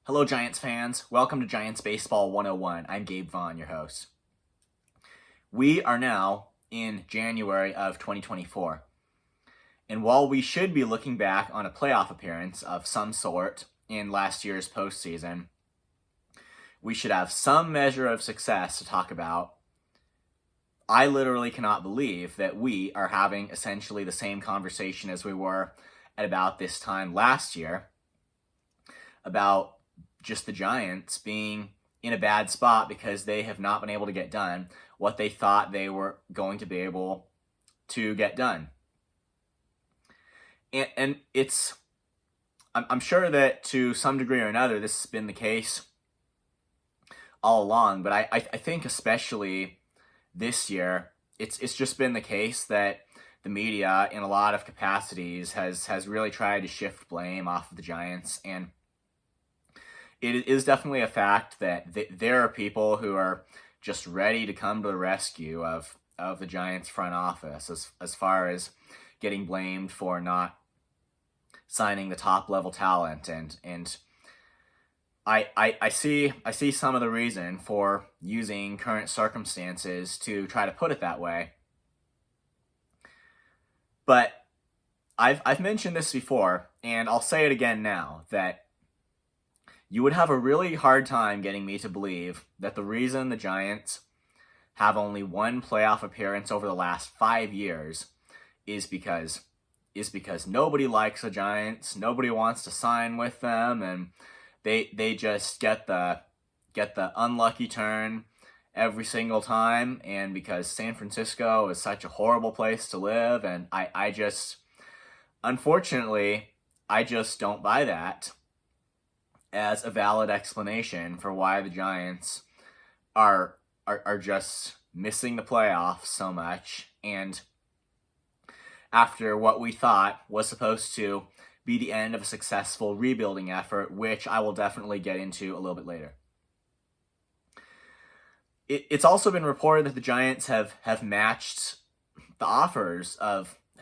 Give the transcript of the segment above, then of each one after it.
Hello, Giants fans. Welcome to Giants Baseball 101. I'm Gabe Vaughn, your host. We are now in January of 2024. And while we should be looking back on a playoff appearance of some sort in last year's postseason, we should have some measure of success to talk about. I literally cannot believe that we are having essentially the same conversation as we were at about this time last year about just the Giants being in a bad spot because they have not been able to get done what they thought they were going to be able to get done. And I'm sure that to some degree or another, this has been the case all along, but I think especially this year, it's just been the case that the media in a lot of capacities has really tried to shift blame off of the Giants, and it is definitely a fact that there are people who are just ready to come to the rescue of the Giants front office as far as getting blamed for not signing the top level talent, and I see some of the reason for using current circumstances to try to put it that way. But I've mentioned this before, and I'll say it again now, that you would have a really hard time getting me to believe that the reason the Giants have only one playoff appearance over the last 5 years is because nobody likes the Giants, nobody wants to sign with them, and they just get the unlucky turn every single time, and because San Francisco is such a horrible place to live, and unfortunately, I just don't buy that as a valid explanation for why the Giants are just missing the playoffs so much, and after what we thought was supposed to be the end of a successful rebuilding effort, which I will definitely get into a little bit later. It's also been reported that the Giants have matched the offers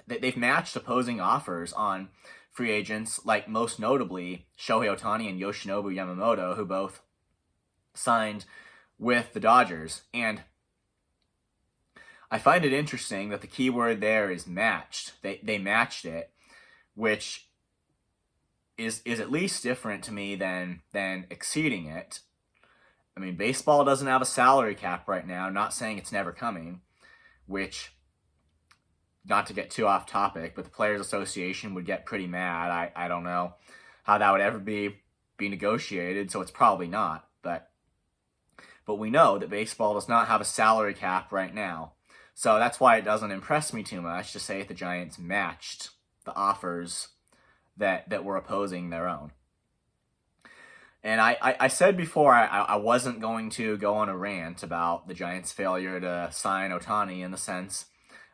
they've matched opposing offers on free agents, like most notably Shohei Ohtani and Yoshinobu Yamamoto, who both signed with the Dodgers. And I find it interesting that the key word there is matched. They matched it, which is at least different to me than exceeding it. I mean, baseball doesn't have a salary cap right now. I'm not saying it's never coming, which, not to get too off topic, but the Players Association would get pretty mad. I don't know how that would ever be negotiated, so it's probably not. But we know that baseball does not have a salary cap right now. So that's why it doesn't impress me too much to say that the Giants matched the offers that were opposing their own. And I said before I wasn't going to go on a rant about the Giants' failure to sign Ohtani in the sense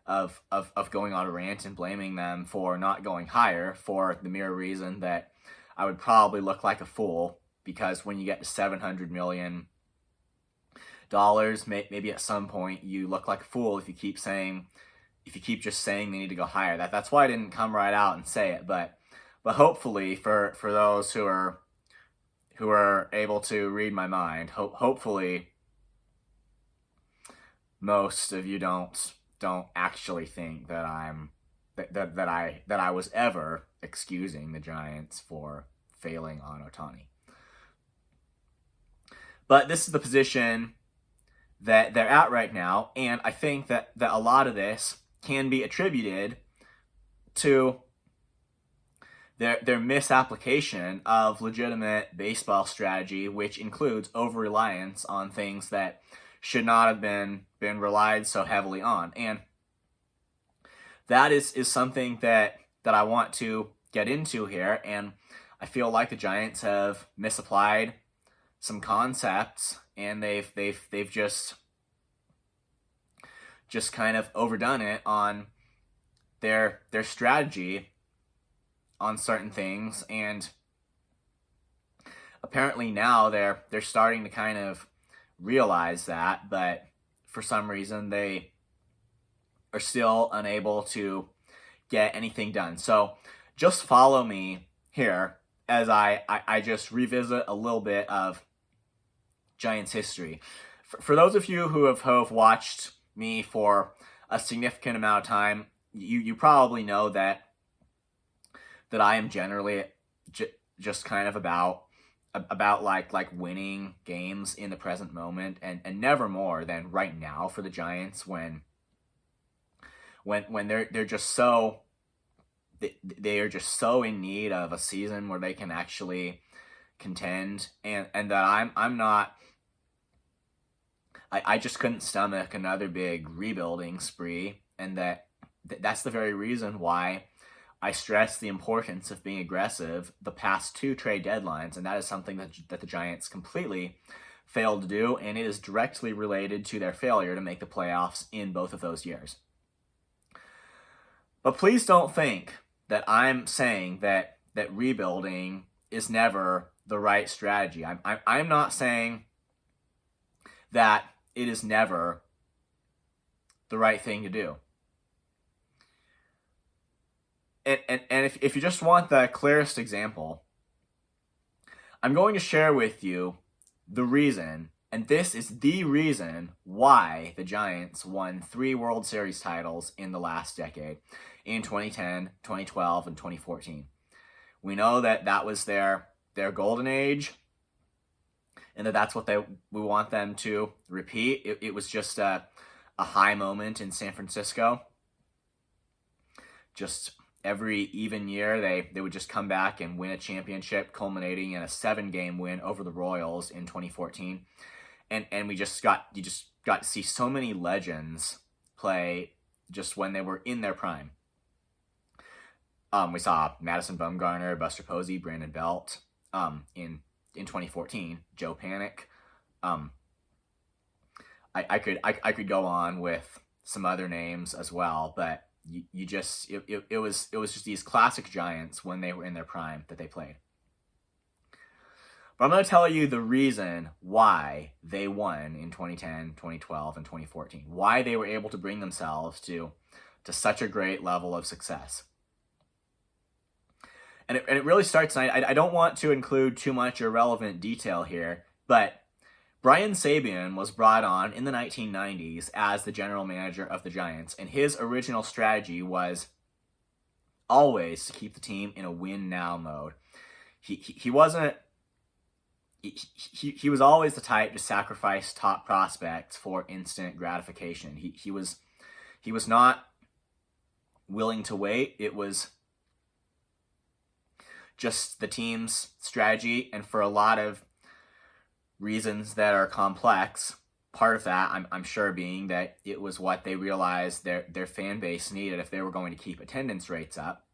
of going on a rant and blaming them for not going higher, for the mere reason that I would probably look like a fool, because when you get to $700 million, maybe at some point you look like a fool if you keep just saying they need to go higher. That's why I didn't come right out and say it, but hopefully for those who are able to read my mind, hopefully most of you don't actually think that I was ever excusing the Giants for failing on Ohtani. But this is the position that they're at right now, and I think that a lot of this can be attributed to their misapplication of legitimate baseball strategy, which includes over-reliance on things that should not have been relied so heavily on. And that is something that I want to get into here, and I feel like the Giants have misapplied some concepts, and they've just kind of overdone it on their strategy on certain things, and apparently now they're starting to kind of realize that, but for some reason they are still unable to get anything done. So just follow me here as I just revisit a little bit of Giants history. For those of you who have watched me for a significant amount of time, you probably know that I am generally just kind of about like winning games in the present moment, and never more than right now for the Giants when they're just so they are just so in need of a season where they can actually contend, and that I'm not. I just couldn't stomach another big rebuilding spree, and that's the very reason why I stress the importance of being aggressive the past 2 trade deadlines, and that is something that the Giants completely failed to do, and it is directly related to their failure to make the playoffs in both of those years. But please don't think that I'm saying that rebuilding is never the right strategy. I'm not saying that it is never the right thing to do. And if you just want the clearest example, I'm going to share with you the reason, and this is the reason why the Giants won 3 World Series titles in the last decade, in 2010, 2012, and 2014. We know that was their golden age, and that's what we want them to repeat. It was just a high moment in San Francisco. Just every even year, they would just come back and win a championship, culminating in a 7-game win over the Royals in 2014. And you just got to see so many legends play just when they were in their prime. We saw Madison Bumgarner, Buster Posey, Brandon Belt in 2014, Joe Panic. I could go on with some other names as well, but it was just these classic Giants when they were in their prime that they played. But I'm going to tell you the reason why they won in 2010, 2012, and 2014. Why they were able to bring themselves to such a great level of success. And it really starts, and I don't want to include too much irrelevant detail here, but Brian Sabean was brought on in the 1990s as the general manager of the Giants, and his original strategy was always to keep the team in a win-now mode. He wasn't... He was always the type to sacrifice top prospects for instant gratification. He was not willing to wait. It was just the team's strategy, and for a lot of reasons that are complex, part of that I'm sure being that it was what they realized their fan base needed if they were going to keep attendance rates up.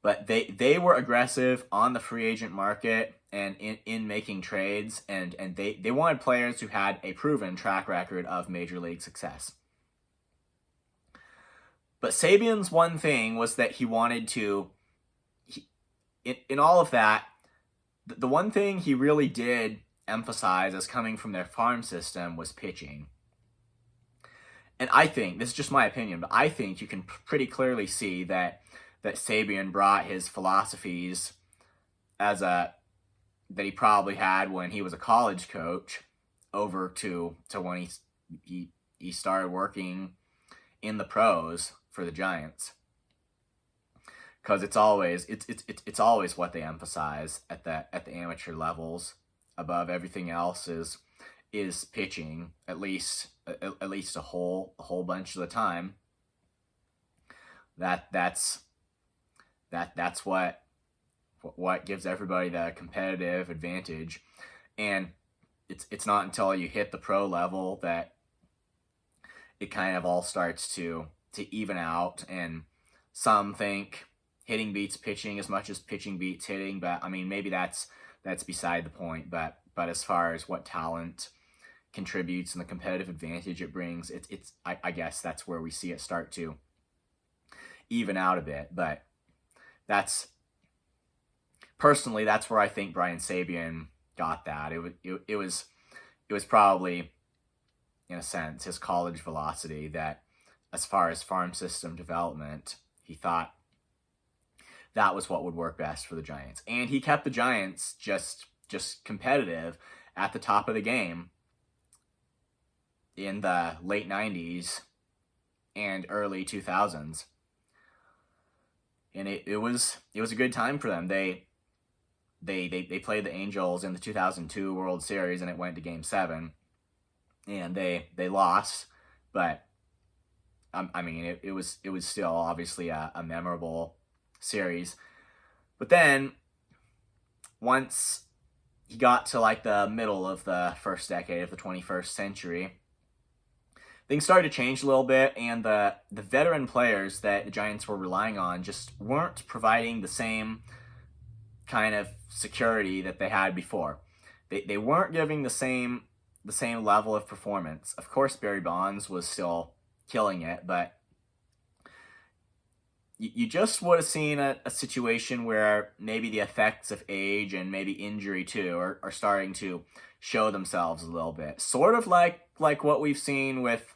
But they were aggressive on the free agent market and in making trades, and they wanted players who had a proven track record of major league success. But Sabean's one thing was that he wanted to, in all of that, the one thing he really did emphasize as coming from their farm system was pitching. And I think, this is just my opinion, but I think you can pretty clearly see that Sabean brought his philosophies that he probably had when he was a college coach over to when he started working in the pros for the Giants. Because it's always what they emphasize at the amateur levels above everything else is pitching, at least a whole bunch of the time. That's what gives everybody the competitive advantage. And it's not until you hit the pro level that it kind of all starts to even out, and some think hitting beats pitching as much as pitching beats hitting, but I mean, maybe that's beside the point. But as far as what talent contributes and the competitive advantage it brings, I guess that's where we see it start to even out a bit. But that's where I think Brian Sabean got that. It was probably, in a sense, his college velocity that, as far as farm system development, he thought that was what would work best for the Giants. And he kept the Giants just competitive at the top of the game in the late 90s and early 2000s. And it was a good time for them. They played the Angels in the 2002 World Series, and it went to Game 7, and they lost, but I mean it was still obviously a memorable series. But then once he got to like the middle of the first decade of the 21st century, things started to change a little bit, and the veteran players that the Giants were relying on just weren't providing the same kind of security that they had before. They weren't giving the same level of performance. Of course, Barry Bonds was still killing it, but you just would have seen a situation where maybe the effects of age and maybe injury too are starting to show themselves a little bit. Sort of like what we've seen with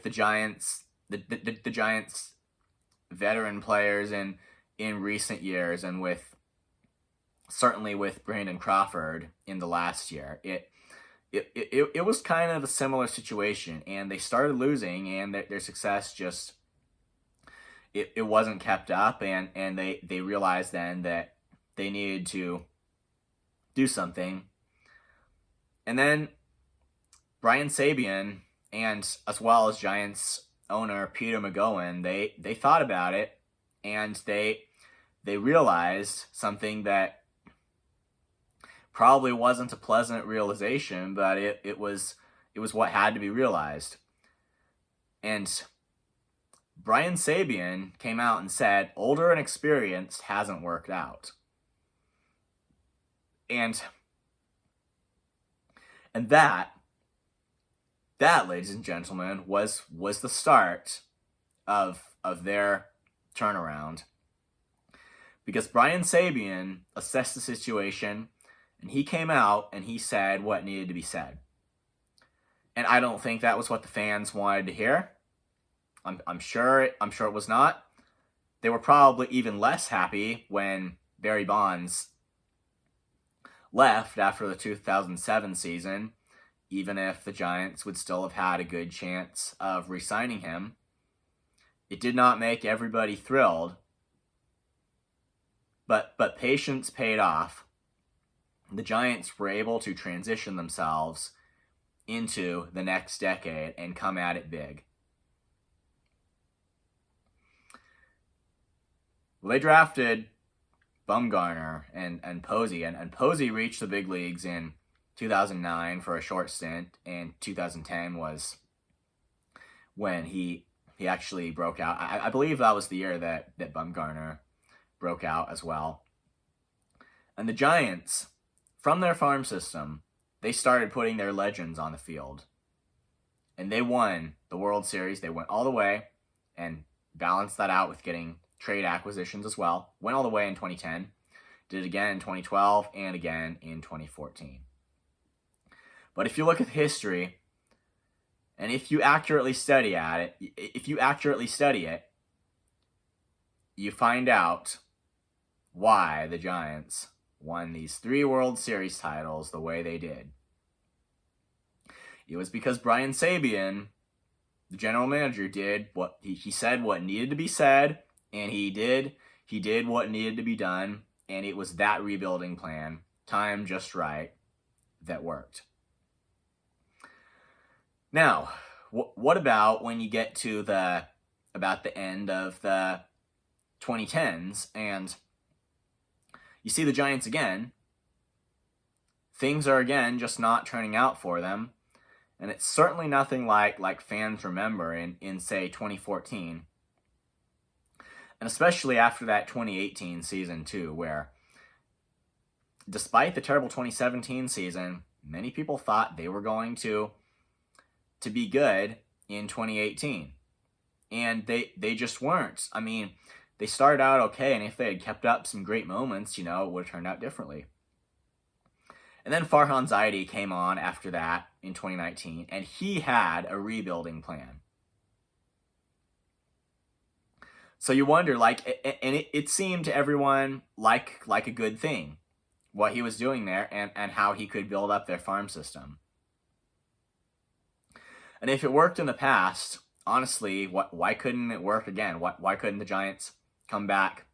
the Giants, the Giants veteran players in recent years, and certainly with Brandon Crawford in the last year. It was kind of a similar situation, and they started losing, and their success just it wasn't kept up, and they realized then that they needed to do something. And then Brian Sabean, and as well as Giants owner Peter McGowan, they thought about it, and they realized something that probably wasn't a pleasant realization, but it was what had to be realized. And Brian Sabean came out and said, older and experienced hasn't worked out. And that, ladies and gentlemen, was the start of their turnaround. Because Brian Sabean assessed the situation, and he came out and he said what needed to be said. And I don't think that was what the fans wanted to hear. I'm sure it was not. They were probably even less happy when Barry Bonds left after the 2007 season, even if the Giants would still have had a good chance of re-signing him. It did not make everybody thrilled, but patience paid off. The Giants were able to transition themselves into the next decade and come at it big. Well, they drafted Bumgarner and Posey, and Posey reached the big leagues in 2009 for a short stint, and 2010 was when he actually broke out. I believe that was the year that Bumgarner broke out as well. And the Giants, from their farm system, they started putting their legends on the field. And they won the World Series. They went all the way and balanced that out with getting trade acquisitions as well. Went all the way in 2010. Did it again in 2012 and again in 2014. But if you look at history, and if you accurately study it, you find out why the Giants won these 3 World Series titles the way they did. It was because Brian Sabean, the general manager, did what he said what needed to be said, and he did what needed to be done, and it was that rebuilding plan, timed just right, that worked. Now, what about when you get to about the end of the 2010s, and you see the Giants again? Things are again just not turning out for them, and it's certainly nothing like fans remember in say 2014. And especially after that 2018 season too, where despite the terrible 2017 season, many people thought they were going to be good in 2018. And they just weren't. I mean, they started out okay, and if they had kept up some great moments, it would have turned out differently. And then Farhan Zaidi came on after that in 2019, and he had a rebuilding plan. So you wonder, like, and it seemed to everyone like a good thing, what he was doing there and how he could build up their farm system. And if it worked in the past, honestly, why couldn't it work again? Why couldn't the Giants come back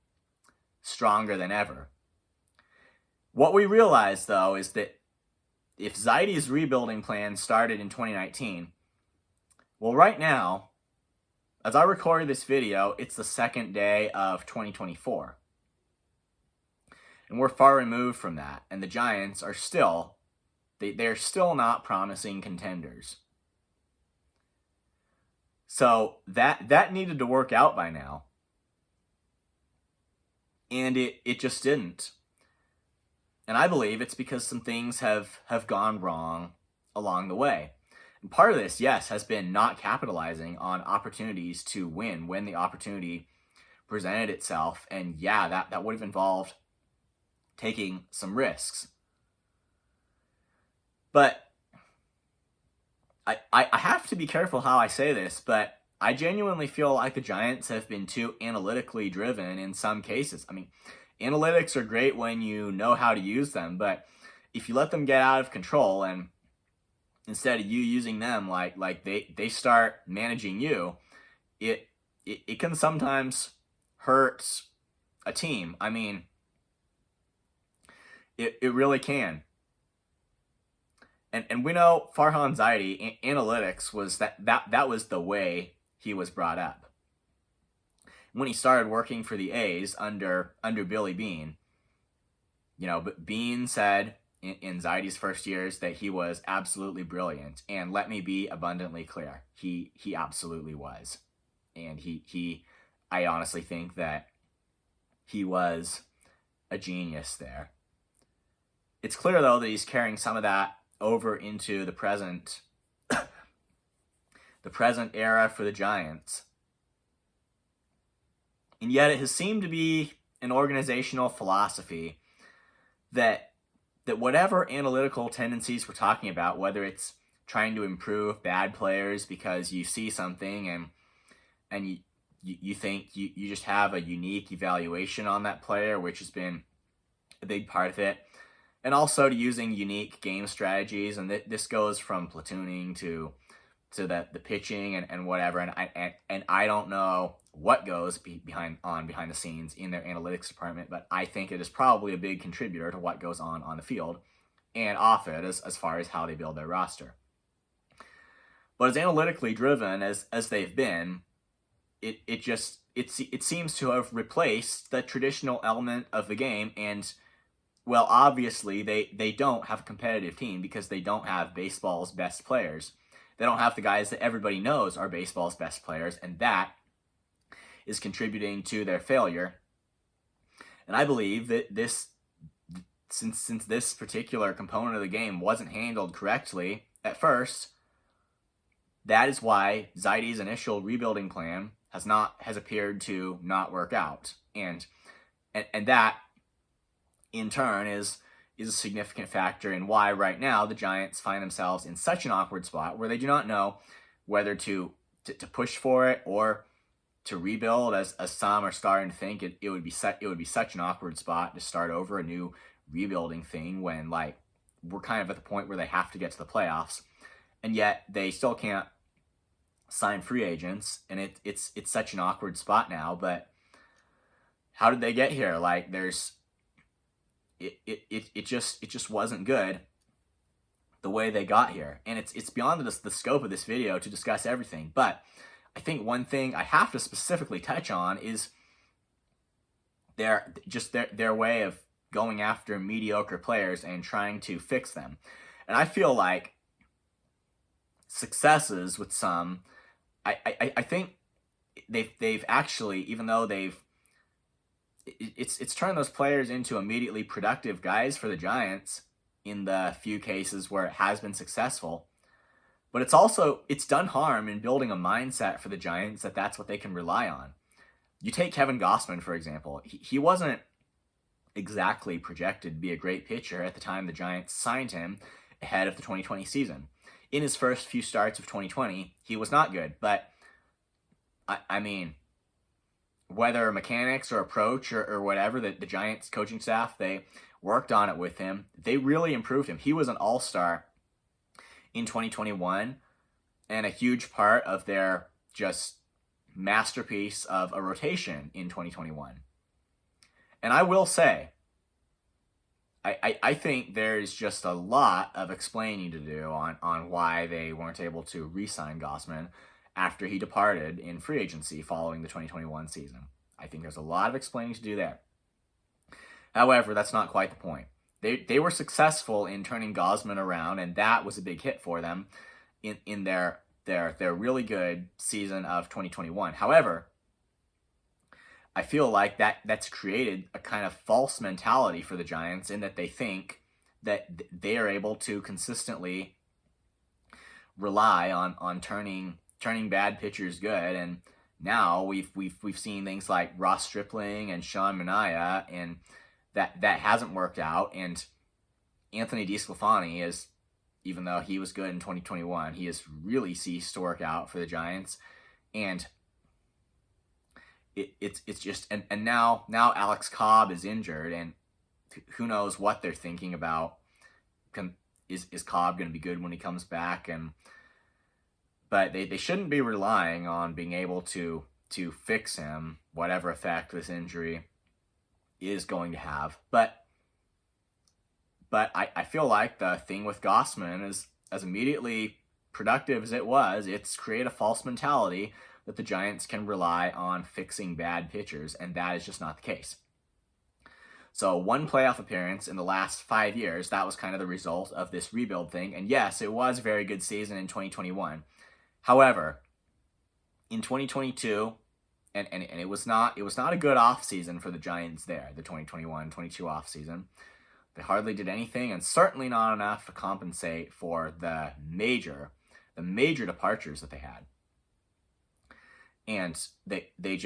stronger than ever? What we realized, though, is that if Zaidi's rebuilding plan started in 2019, well, right now, as I recorded this video, it's the second day of 2024. And we're far removed from that. And the Giants are still, they're still not promising contenders. So that needed to work out by now. And it just didn't. And I believe it's because some things have gone wrong along the way. And part of this, yes, has been not capitalizing on opportunities to win when the opportunity presented itself. And yeah, that would have involved taking some risks. But I have to be careful how I say this, but I genuinely feel like the Giants have been too analytically driven in some cases. I mean, analytics are great when you know how to use them, but if you let them get out of control and instead of you using them like they start managing you, it can sometimes hurt a team. I mean, it really can. And we know Farhan Zaidi, analytics was that was the way he was brought up. When he started working for the A's under Billy Beane, but Beane said in Zaidi's first years that he was absolutely brilliant. And let me be abundantly clear, he absolutely was. And I honestly think that he was a genius there. It's clear, though, that he's carrying some of that over into the present era for the Giants. And yet it has seemed to be an organizational philosophy that whatever analytical tendencies we're talking about, whether it's trying to improve bad players because you see something and you think you just have a unique evaluation on that player, which has been a big part of it, and also to using unique game strategies, and this goes from platooning to the pitching and whatever, and I don't know what goes behind the scenes in their analytics department, but I think it is probably a big contributor to what goes on the field and off it as far as how they build their roster. But as analytically driven as they've been, it seems to have replaced the traditional element of the game. And well, obviously they don't have a competitive team because they don't have baseball's best players. They don't have the guys that everybody knows are baseball's best players, and that is contributing to their failure. And I believe that since this particular component of the game wasn't handled correctly at first, that is why Zaidi's initial rebuilding plan has appeared to not work out. And that in turn is a significant factor in why right now the Giants find themselves in such an awkward spot where they do not know whether to push for it or to rebuild, as some are starting to think it would be such an awkward spot to start over a new rebuilding thing when we're kind of at the point where they have to get to the playoffs, and yet they still can't sign free agents, and it's such an awkward spot now. But how did they get here? It just wasn't good the way they got here, and it's beyond the scope of this video to discuss everything. But I think one thing I have to specifically touch on is their way of going after mediocre players and trying to fix them. And I feel like successes with some, I think they've actually, even though it's turned those players into immediately productive guys for the Giants in the few cases where it has been successful. But it's done harm in building a mindset for the Giants that's what they can rely on. You take Kevin Gausman, for example. He wasn't exactly projected to be a great pitcher at the time the Giants signed him ahead of the 2020 season. In his first few starts of 2020, he was not good. But, I mean, whether mechanics or approach or whatever, the Giants coaching staff, they worked on it with him. They really improved him. He was an all-star in 2021 and a huge part of their just masterpiece of a rotation in 2021. And I will say, I think there's just a lot of explaining to do on why they weren't able to re-sign Gausman after he departed in free agency following the 2021 season. I think there's a lot of explaining to do there. However, that's not quite the point. They were successful in turning Gausman around, and that was a big hit for them in their really good season of 2021. However, I feel like that's created a kind of false mentality for the Giants in that they think that they are able to consistently rely on turning bad pitchers good. And now we've seen things like Ross Stripling and Sean Manaea, and that hasn't worked out. And Anthony DeSclafani is, even though he was good in 2021, he has really ceased to work out for the Giants. And it's just, and now Alex Cobb is injured, and who knows what they're thinking about. Is Cobb going to be good when he comes back? But they shouldn't be relying on being able to fix him, whatever effect this injury is going to have. But I feel like the thing with Gausman is, as immediately productive as it was, it's created a false mentality that the Giants can rely on fixing bad pitchers, and that is just not the case. So one playoff appearance in the last 5 years, that was kind of the result of this rebuild thing. And yes, it was a very good season in 2021. However, in 2022, and it was not a good offseason for the Giants there, the 2021-22 offseason. They hardly did anything, and certainly not enough to compensate for the major departures that they had. And they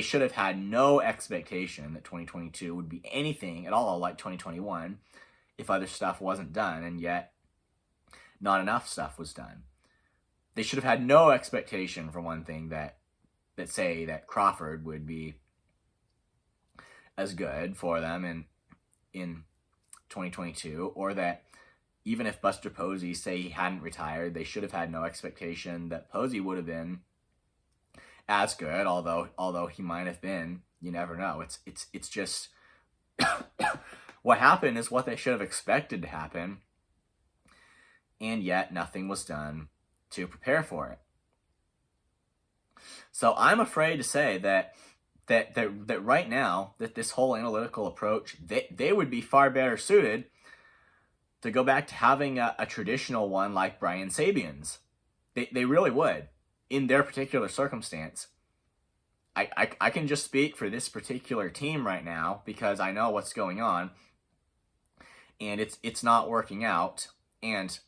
should have had no expectation that 2022 would be anything at all like 2021 if other stuff wasn't done, and yet not enough stuff was done. They should have had no expectation, for one thing, that say that Crawford would be as good for them in 2022, or that even if Buster Posey, say he hadn't retired, they should have had no expectation that Posey would have been as good, although he might have been. You never know. It's just what happened is what they should have expected to happen, and yet nothing was done to prepare for it. So I'm afraid to say that right now, that this whole analytical approach, they would be far better suited to go back to having a traditional one like Brian Sabian's. They really would, in their particular circumstance. I can just speak for this particular team right now because I know what's going on, and it's not working out. And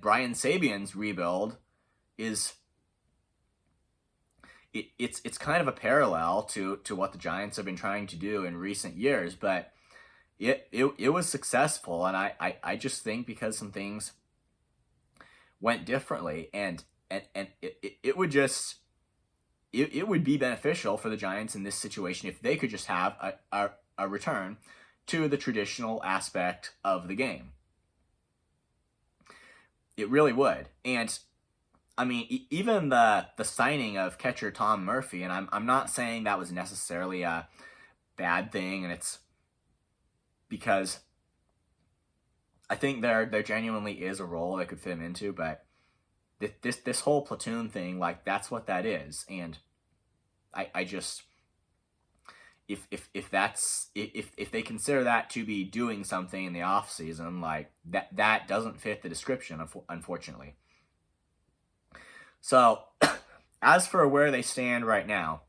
Brian Sabian's rebuild is it's kind of a parallel to what the Giants have been trying to do in recent years, but it was successful, and I just think because some things went differently, and it would just it would be beneficial for the Giants in this situation if they could just have a return to the traditional aspect of the game. It really would. And I mean, even the signing of catcher Tom Murphy, and I'm not saying that was necessarily a bad thing, and it's because I think there genuinely is a role that could fit him into, but this whole platoon thing, like, that's what that is. And I just, if they consider that to be doing something in the off season, like that doesn't fit the description, unfortunately. So as for where they stand right now,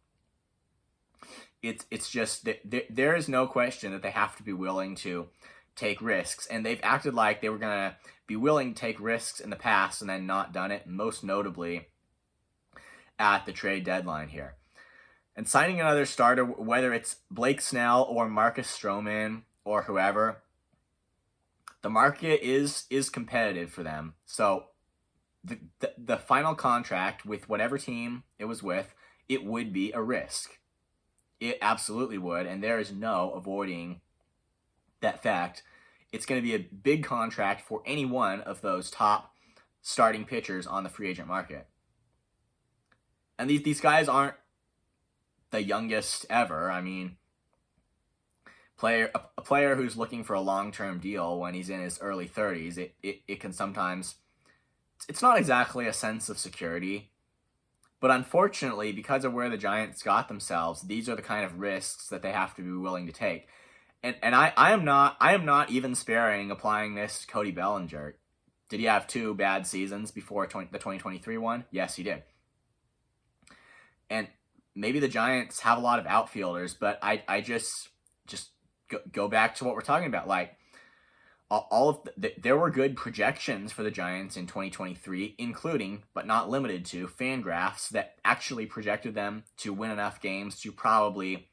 it's just that there is no question that they have to be willing to take risks, and they've acted like they were going to be willing to take risks in the past and then not done it, most notably at the trade deadline here. And signing another starter, whether it's Blake Snell or Marcus Stroman or whoever, the market is competitive for them. So the final contract with whatever team it was with it would be a risk. It absolutely would, and there is no avoiding that fact. It's going to be a big contract for any one of those top starting pitchers on the free agent market. And these guys aren't the youngest ever. I mean, a player who's looking for a long-term deal when he's in his early 30s, it can sometimes, it's not exactly a sense of security. But unfortunately, because of where the Giants got themselves, these are the kind of risks that they have to be willing to take. And I am not even sparing applying this to Cody Bellinger. Did he have 2 bad seasons before the 2023 one? Yes, he did. And maybe the Giants have a lot of outfielders, but I just go back to what we're talking about. Like, there were good projections for the Giants in 2023, including, but not limited to, Fangraphs that actually projected them to win enough games to probably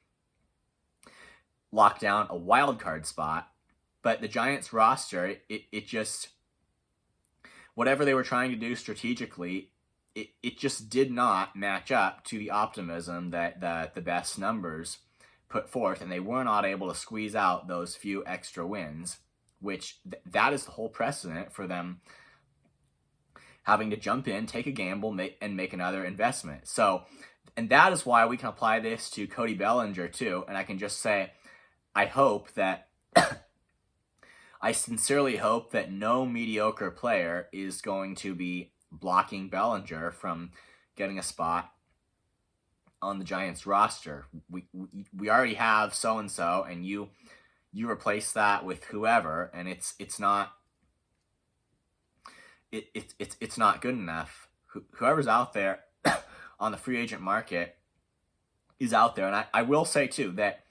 lock down a wild card spot. But the Giants roster, it just, whatever they were trying to do strategically, it just did not match up to the optimism that the best numbers put forth, and they were not able to squeeze out those few extra wins, which that is the whole precedent for them having to jump in, take a gamble, and make another investment. So, and that is why we can apply this to Cody Bellinger too, and I can just say, I hope that, I sincerely hope that no mediocre player is going to be blocking Bellinger from getting a spot on the Giants roster. We already have so-and-so, and you replace that with whoever, and it's not good enough. Whoever's out there on the free agent market is out there, and I will say too that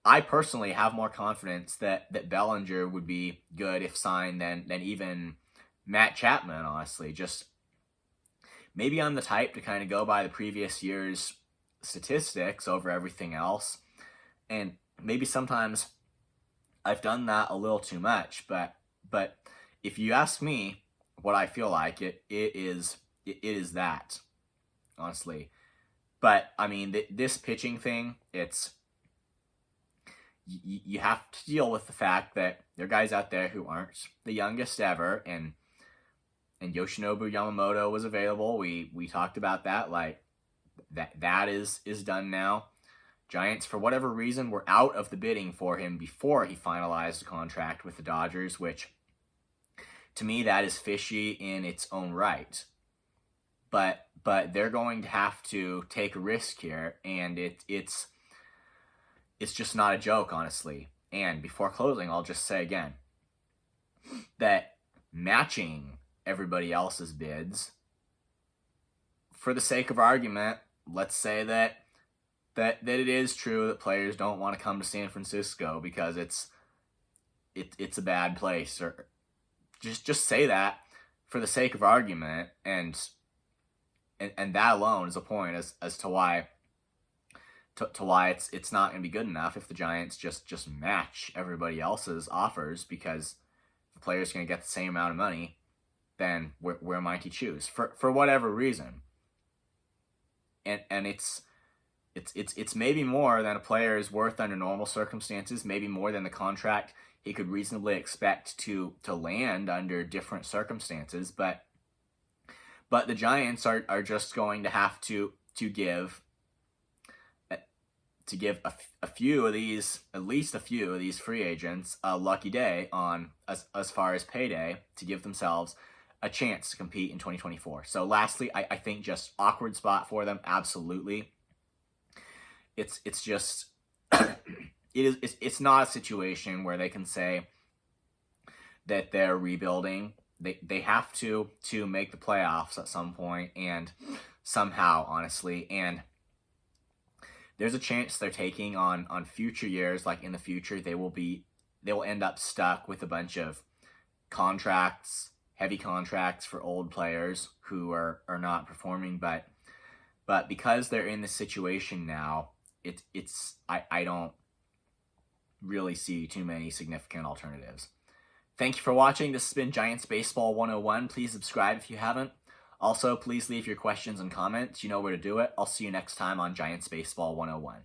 I personally have more confidence that Bellinger would be good if signed than even Matt Chapman, honestly. Just maybe I'm the type to kind of go by the previous year's statistics over everything else, and maybe sometimes I've done that a little too much, but if you ask me what I feel like, it is that, honestly. But I mean, this pitching thing, you have to deal with the fact that there are guys out there who aren't the youngest ever, and Yoshinobu Yamamoto was available. We talked about that. Like, that is done now. Giants, for whatever reason, were out of the bidding for him before he finalized a contract with the Dodgers, which, to me, that is fishy in its own right. But they're going to have to take a risk here, and it's just not a joke, honestly. And before closing, I'll just say again that matching everybody else's bids, for the sake of argument, let's say that it is true that players don't want to come to San Francisco because it's a bad place, or just say that for the sake of argument, and that alone is a point as to why it's not going to be good enough if the Giants just match everybody else's offers, because the player's going to get the same amount of money. Then where might he choose for whatever reason? And it's maybe more than a player is worth under normal circumstances, maybe more than the contract he could reasonably expect to land under different circumstances. But the Giants are just going to have to give a few of these, at least a few of these free agents, a lucky day on as far as payday, to give themselves a chance to compete in 2024. So lastly, I think just awkward spot for them, absolutely. It's just it's not a situation where they can say that they're rebuilding. They have to make the playoffs at some point, and somehow, honestly, and there's a chance they're taking on future years. Like, in the future, they will end up stuck with a bunch of contracts, heavy contracts for old players who are not performing. But because they're in this situation now, I don't really see too many significant alternatives. Thank you for watching. This has been Giants Baseball 101. Please subscribe if you haven't. Also, please leave your questions and comments. You know where to do it. I'll see you next time on Giants Baseball 101.